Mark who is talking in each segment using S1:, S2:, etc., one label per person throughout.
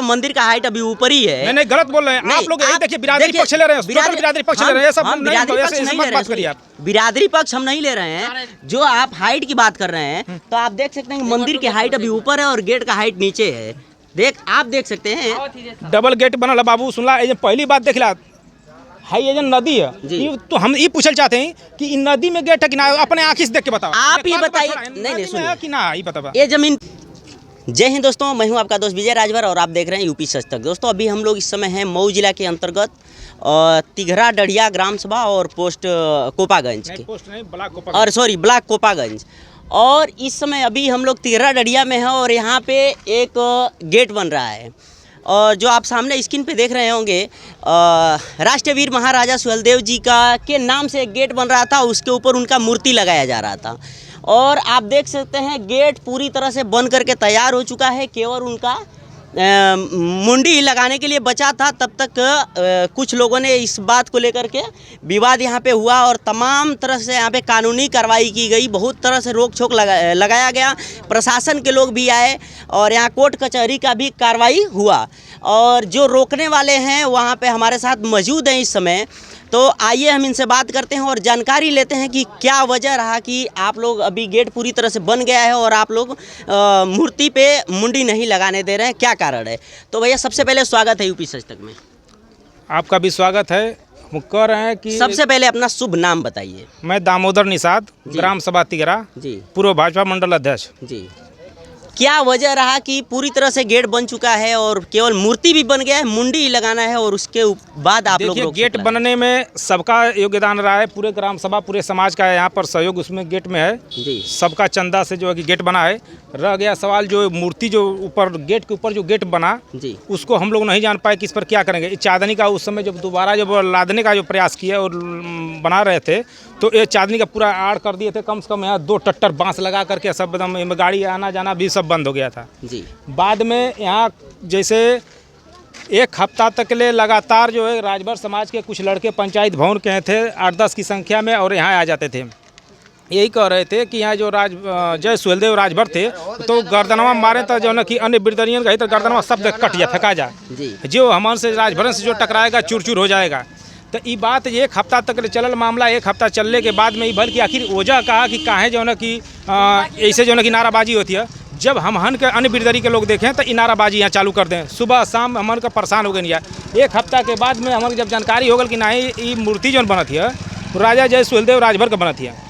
S1: मंदिर का हाइट अभी ऊपर ही है।
S2: नहीं गलत बोल रहे हैं आप लोग। देखिए बिरादरी पक्ष ले रहे हैं, बिरादरी पक्ष ले रहे हैं, सब बात करिए आप।
S1: बिरादरी पक्ष हम नहीं ले रहे हैं, जो आप हाइट की बात कर रहे हैं तो आप देख सकते हैं कि मंदिर की हाइट अभी ऊपर है और गेट का हाइट नीचे है। आप देख सकते हैं
S2: डबल गेट बनल बाबू। सुनला पहली बात देख ला है, ये जो नदी है तो हम ये पूछल चाहते हैं कि इन नदी में गेट है कि ना, अपने आंखी से देख के बताओ।
S1: आप ये बताइए। नहीं सुनिए
S2: कि ना, ये बताओ
S1: ये जमीन। जय हिंद दोस्तों, मैं हूं आपका दोस्त विजय राजभर और आप देख रहे हैं यूपी सच तक। दोस्तों अभी हम लोग इस समय हैं मऊ जिला के अंतर्गत तिघरा डढ़िया ग्राम सभा और पोस्ट कोपागंज के, और सॉरी ब्लॉक कोपागंज। और इस समय अभी हम लोग तिघरा डढ़िया में हैं और यहाँ पे एक गेट बन रहा है। और जो आप सामने स्क्रीन पे देख रहे होंगे राष्ट्रीय वीर महाराजा सुहेलदेव जी का के नाम से एक गेट बन रहा था, उसके ऊपर उनका मूर्ति लगाया जा रहा था। और आप देख सकते हैं गेट पूरी तरह से बन करके तैयार हो चुका है, केवल उनका मुंडी लगाने के लिए बचा था। तब तक कुछ लोगों ने इस बात को लेकर के विवाद यहाँ पे हुआ और तमाम तरह से यहाँ पे कानूनी कार्रवाई की गई, बहुत तरह से रोक छोक लगाया गया। प्रशासन के लोग भी आए और यहाँ कोर्ट कचहरी का भी कार्रवाई हुआ। और जो रोकने वाले हैं वहाँ पे हमारे साथ मौजूद हैं इस समय, तो आइए हम इनसे बात करते हैं और जानकारी लेते हैं कि क्या वजह रहा कि आप लोग अभी गेट पूरी तरह से बन गया है और आप लोग मूर्ति पे मुंडी नहीं लगाने दे रहे हैं, क्या कारण है। तो भैया सबसे पहले स्वागत है यूपी सच तक में।
S2: आपका भी स्वागत है। हम कह रहे हैं कि
S1: सबसे पहले अपना शुभ नाम बताइए।
S2: मैं दामोदर निषाद, ग्राम सभा तिघरा जी, पूर्व भाजपा मंडल अध्यक्ष जी।
S1: क्या वजह रहा कि पूरी तरह से गेट बन चुका है और केवल मूर्ति भी बन गया है, मुंडी ही लगाना है और उसके बाद आप लोग
S2: गेट बनने में सबका योगदान रहा है, पूरे ग्राम सभा पूरे समाज का यहाँ पर सहयोग उसमें गेट में है जी। सबका चंदा से जो है कि गेट बना है। रह गया सवाल जो मूर्ति जो ऊपर गेट के ऊपर जो गेट बना जी, उसको हम लोग नहीं जान पाए कि इस पर क्या करेंगे। चांदनी का उस समय जब दोबारा जब लादने का जो प्रयास किया और बना रहे थे तो ये चांदनी का पूरा आड़ कर दिए थे। कम से कम यहाँ 2 टट्टर बांस लगा करके सब एकदम गाड़ी आना जाना भी सब बंद हो गया था जी। बाद में यहाँ जैसे एक हफ्ता तक के लिए लगातार जो है राजभर समाज के कुछ लड़के पंचायत भवन के थे 8-10 की संख्या में, और यहाँ आ जाते थे। यही कह रहे थे कि यहाँ जो जय सुहेलदेव राजभर थे तो गर्दनवा मारे तो जो ना कि अन्य बिरदरियन गई तो गर्दनवा शब्द कट जा फेंका जा, जो हमारे से राजभरन से जो टकराएगा चूर चूर हो जाएगा। तो ये बात एक हफ्ता तक चलल मामला। एक हफ्ता चलने के बाद में ये भल कि आखिर वजह कहा कि काहे जो ना कि ऐसे जो ना कि नाराबाजी होती है। जब हमन के अन्य बिरदरी के लोग देखें तो ये नाराबाजी यहाँ चालू कर दें, सुबह शाम हमन का परेशान हो गए। एक हफ्ता के बाद में हमन जब जानकारी हो गई कि नहीं ये मूर्ति जो बनत है राजा जय सुहेलदेव राजभर का बनत है,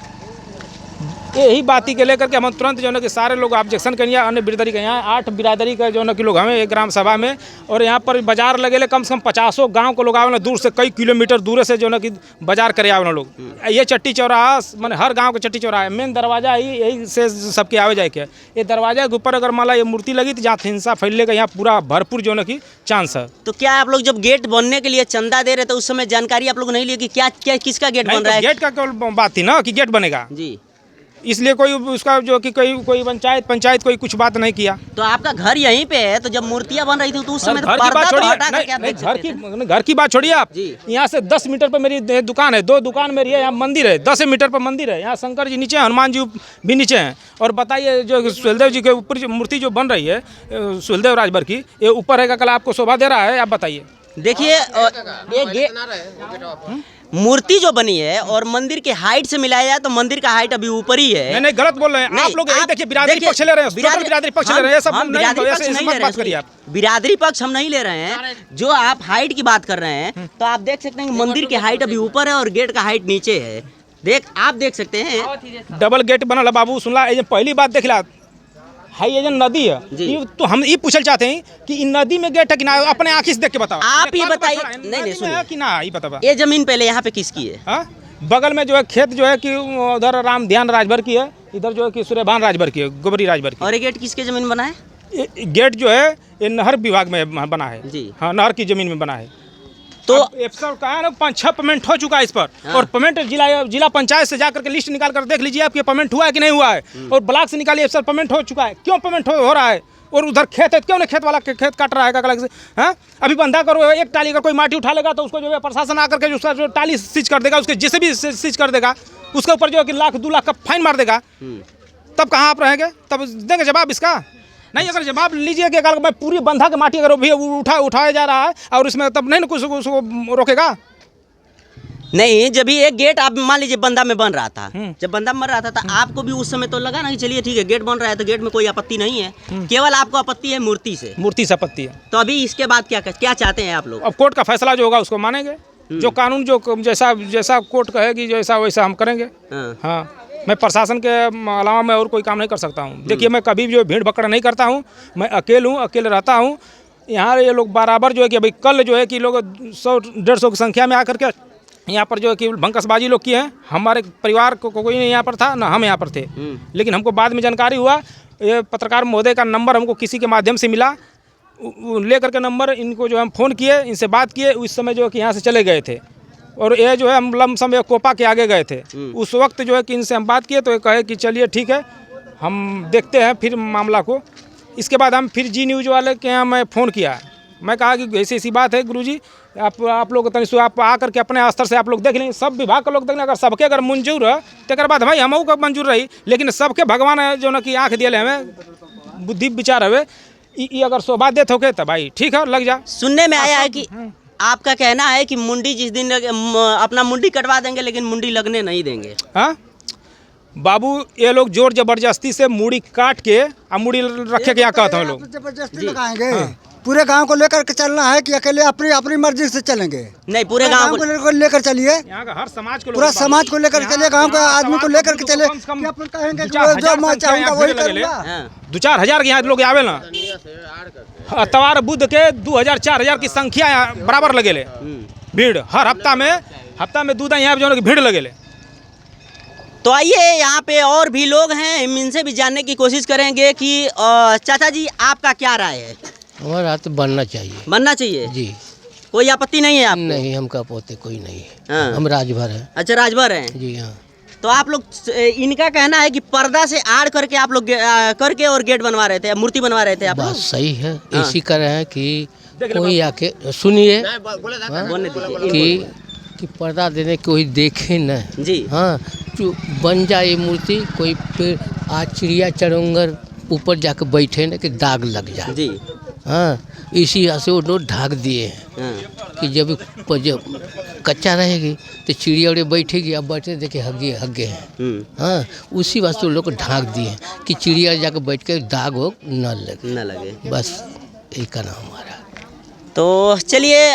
S2: यही बात के लेकर के हम तुरंत जो है कि सारे लोग ऑब्जेक्शन करिए। अन्य बिरादरी के यहाँ 8 बिरादरी का जो है कि लोग हमें एक ग्राम सभा में, और यहाँ पर बाजार लगे कम से कम 50 गांव को लोग आवे, दूर से कई किलोमीटर दूर से जो है कि बाजार करे आवे लोग। ये चट्टी चौराहा मैंने हर गांव के चट्टी चौराहा मेन दरवाजा यही से सबके आवे जाए के। ये दरवाजा के ऊपर अगर मान ला ये मूर्ति लगी तो जहाँ हिंसा फैलने का यहाँ पूरा भरपूर जो है कि चांस है।
S1: तो क्या आप लोग जब गेट बनने के लिए चंदा दे रहे थे उस समय जानकारी आप लोग नहीं लिए कि क्या किसका गेट बन रहा है?
S2: गेट का केवल बात थी ना कि गेट बनेगा जी, इसलिए कोई उसका जो कि कोई पंचायत कोई कुछ बात नहीं किया।
S1: तो आपका घर यहीं पे है, तो जब मूर्तियां बन रही थी तो उस समय
S2: घर की बात छोड़िए, घर की बात छोड़िए आप। यहाँ से 10 मीटर पर मेरी दुकान है, 2 दुकान मेरी है, यहाँ मंदिर है, 10 मीटर पर मंदिर है। यहाँ शंकर जी नीचे, हनुमान जी भी नीचे हैं। और बताइए जो सुहेलदेव जी के ऊपर जो मूर्ति जो बन रही है सुहेलदेव राजभर की, ये ऊपर है का कल आपको शोभा दे रहा है? आप बताइए।
S1: देखिए ये मूर्ति जो बनी है और मंदिर के हाइट से मिलाया जाए तो मंदिर का हाइट अभी ऊपर ही है।
S2: नहीं गलत बोल रहे हैं आप लोग। देखिए बिरादरी पक्ष ले रहे हैं, बिरादरी पक्ष ले रहे हैं, सब बात करिए आप।
S1: बिरादरी पक्ष हम नहीं ले रहे हैं, जो आप हाइट की बात कर रहे हैं तो आप देख सकते हैं कि मंदिर की हाइट अभी ऊपर है और गेट का हाइट नीचे है। आप देख सकते हैं
S2: डबल गेट बनल बाबू। सुनला पहली बात देख ला है, ये जो नदी है तो हम ये पूछल चाहते हैं कि इन नदी में गेट है कि ना, अपने आंखी से देख के बताओ।
S1: आप ये बताइए। नहीं सुनिए
S2: कि ना, ये बताओ।
S1: ये जमीन पहले यहाँ पे किसकी है?
S2: बगल में जो है खेत जो है कि उधर राम ध्यान राजभर की है, इधर जो है कि सूर्यभान राजभर की है, गोबरी राजभर की।
S1: और ये गेट किसके जमीन बना है?
S2: गेट जो है ये नहर विभाग में बना है जी। हाँ, नहर की जमीन में बना है। तो अफसर कहा ना 5-6 पेमेंट हो चुका है इस पर। और पेमेंट जिला पंचायत से जाकर के लिस्ट निकाल कर देख लीजिए आपके पेमेंट हुआ है कि नहीं हुआ है। और ब्लॉक से निकालिए अफसर पेमेंट हो चुका है, क्यों पेमेंट हो रहा है? और उधर खेत है, क्यों नहीं खेत वाला खेत काट रहा है अलग से? हाँ, अभी बंधा करो, एक टाली अगर कोई माटी उठा लेगा तो उसको जो है प्रशासन आकर के उसका जो टाली सीज कर देगा, उसके जिसे भी सीज कर देगा, उसके ऊपर जो है कि 1-2 लाख का फाइन मार देगा। तब कहाँ आप रहेंगे? तब देंगे जवाब इसका? नहीं, अगर जवाब लीजिए कि अगर मैं पूरी बंधा के माटी अगर भी उठाया जा रहा है और इसमें तब नहीं ना कुछ उसको रोकेगा।
S1: नहीं, जब भी एक गेट आप मान लीजिए बंदा में बन रहा था, जब बंदा में बन रहा था तो आपको भी उस समय तो लगा ना कि चलिए ठीक है गेट बन रहा है तो गेट में कोई आपत्ति नहीं है, केवल आपको आपत्ति है मूर्ति से
S2: आपत्ति है।
S1: तो अभी इसके बाद क्या चाहते हैं आप लोग?
S2: अब कोर्ट का फैसला जो होगा उसको मानेंगे, जो कानून जो जैसा कोर्ट कहेगी जैसा वैसा हम करेंगे। हाँ, मैं प्रशासन के अलावा मैं और कोई काम नहीं कर सकता हूँ। देखिए, मैं कभी भी जो भीड़ भक्कड़ नहीं करता हूँ, मैं अकेले रहता हूँ। यहाँ ये लोग बराबर जो है कि भाई कल जो है कि लोग 100-150 की संख्या में आकर के यहाँ पर जो है कि भंकसबाजी लोग की है। हमारे परिवार को कोई नहीं यहाँ पर था, ना हम यहाँ पर थे। लेकिन हमको बाद में जानकारी हुआ, ये पत्रकार महोदय का नंबर हमको किसी के माध्यम से मिला, ले करके नंबर इनको जो हम फ़ोन किए, इनसे बात किए, उस समय जो है कि यहाँ से चले गए थे और ये जो है हम लमसम एक कोपा के आगे गए थे। उस वक्त जो है कि इनसे हम बात किए तो ये कहे कि चलिए ठीक है, हम देखते हैं फिर मामला को। इसके बाद हम फिर जी न्यूज़ वाले के यहाँ मैं फ़ोन किया, मैं कहा कि ऐसी बात है गुरुजी, आप लोग तनिक आप आकर के अपने स्तर से आप लोग देख लेंगे, सब विभाग के लोग देख लें, अगर सबके अगर मंजूर है तो बाद भाई हमहू का मंजूर रही। लेकिन सबके भगवान है जो ना कि आँख दिए हमें, बुद्धि विचार हवे, ये अगर शोभा देते हो तो भाई ठीक है लग जा।
S1: सुनने में आया है कि आपका कहना है कि मुंडी जिस दिन अपना मुंडी कटवा देंगे लेकिन मुंडी लगने नहीं देंगे।
S2: हाँ बाबू, ये लोग जोर जबरदस्ती से मुड़ी काट के अब मुड़ी रखे के यहाँ कहते हैं लोग
S3: जबरदस्ती लगाएंगे। पूरे गांव को लेकर के चलना है कि अकेले अपनी मर्जी से चलेंगे? नहीं,
S1: पूरे गांव
S3: को लेकर चलिए,
S2: यहाँ का हर समाज को,
S3: पूरा समाज को लेकर चलिए, गांव के आदमी को लेकर के चले। कहेंगे जो मैं चाहूँगा वही करूँगा।
S2: 2-4 हजार के यहाँ लोग आवे ना, अतवार बुध के 2000-4000 की संख्या बराबर लगेले भीड़ हर हफ्ता में 2 दिन यहाँ जो भीड़ लगेले।
S1: तो आइए यहाँ पे और भी लोग हैं, हम इनसे भी जानने की कोशिश करेंगे कि चाचा जी आपका क्या राय है?
S4: हमारा तो बनना चाहिए
S1: जी। कोई आपत्ति नहीं है आपको?
S4: नहीं, हमका पोते कोई नहीं है।
S1: हाँ।
S4: हम राजभर हैं।
S1: अच्छा, राजभर हैं
S4: जी। हाँ,
S1: तो आप लोग, इनका कहना है कि पर्दा से आड़ करके आप लोग करके और गेट बनवा रहे थे, मूर्ति बनवा रहे थे आप लोग?
S4: बात सही है। इसी कर रहे हैं कि कोई आके सुनिए कि पर्दा देने कोई देखे न
S1: जी।
S4: हाँ, जो बन जाए मूर्ति, कोई पेड़ आज चिड़िया चरंगर ऊपर जाके बैठे न कि दाग लग जाए
S1: जी।
S4: हाँ, इसी से वो लोग ढाक दिए हैं कि जब कच्चा रहेगी तो चिड़िया उड़े बैठेगी, अब बैठे देखे हगे हैं। हाँ, उसी वास्ते लोग ढाक दिए हैं कि चिड़िया जाकर बैठ के दाग हो न लगे। बस यही का नाम हमारा।
S1: तो चलिए,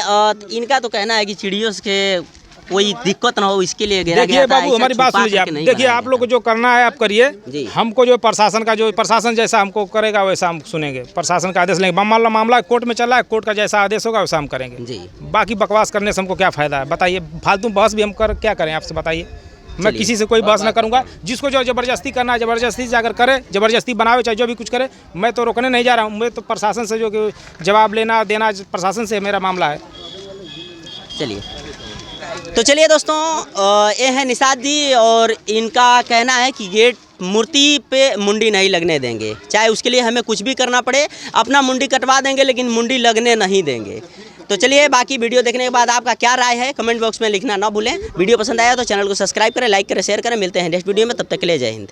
S1: इनका तो कहना है कि चिड़ियों के कोई दिक्कत ना हो इसके लिए घेरा गया था।
S2: बाबू, हमारी बात सुनिए आप। देखिए, आप लोग को जो करना है आप करिए। हमको जो प्रशासन जैसा हमको करेगा वैसा हम सुनेंगे, प्रशासन का आदेश लेंगे। मामला कोर्ट में चल रहा है, कोर्ट का जैसा आदेश होगा वैसा हम करेंगे जी। बाकी बकवास करने से हमको क्या फ़ायदा है बताइए? फालतू बहस भी हम क्या करें आपसे बताइए? मैं किसी से कोई बहस ना करूंगा। जिसको जो जबरदस्ती करना है जबरदस्ती से अगर करे, जबरदस्ती बनावे, चाहे जो भी कुछ करे, मैं तो रोकने नहीं जा रहा हूँ। मैं तो प्रशासन से जो जवाब लेना देना प्रशासन से मेरा मामला है।
S1: चलिए दोस्तों, ये है निषाद जी और इनका कहना है कि गेट मूर्ति पे मुंडी नहीं लगने देंगे, चाहे उसके लिए हमें कुछ भी करना पड़े, अपना मुंडी कटवा देंगे लेकिन मुंडी लगने नहीं देंगे। तो चलिए, बाकी वीडियो देखने के बाद आपका क्या राय है कमेंट बॉक्स में लिखना ना भूलें। वीडियो पसंद आया तो चैनल को सब्सक्राइब करें, लाइक करें, शेयर करें। मिलते हैं नेक्स्ट वीडियो में, तब तक के लिए जय हिंद।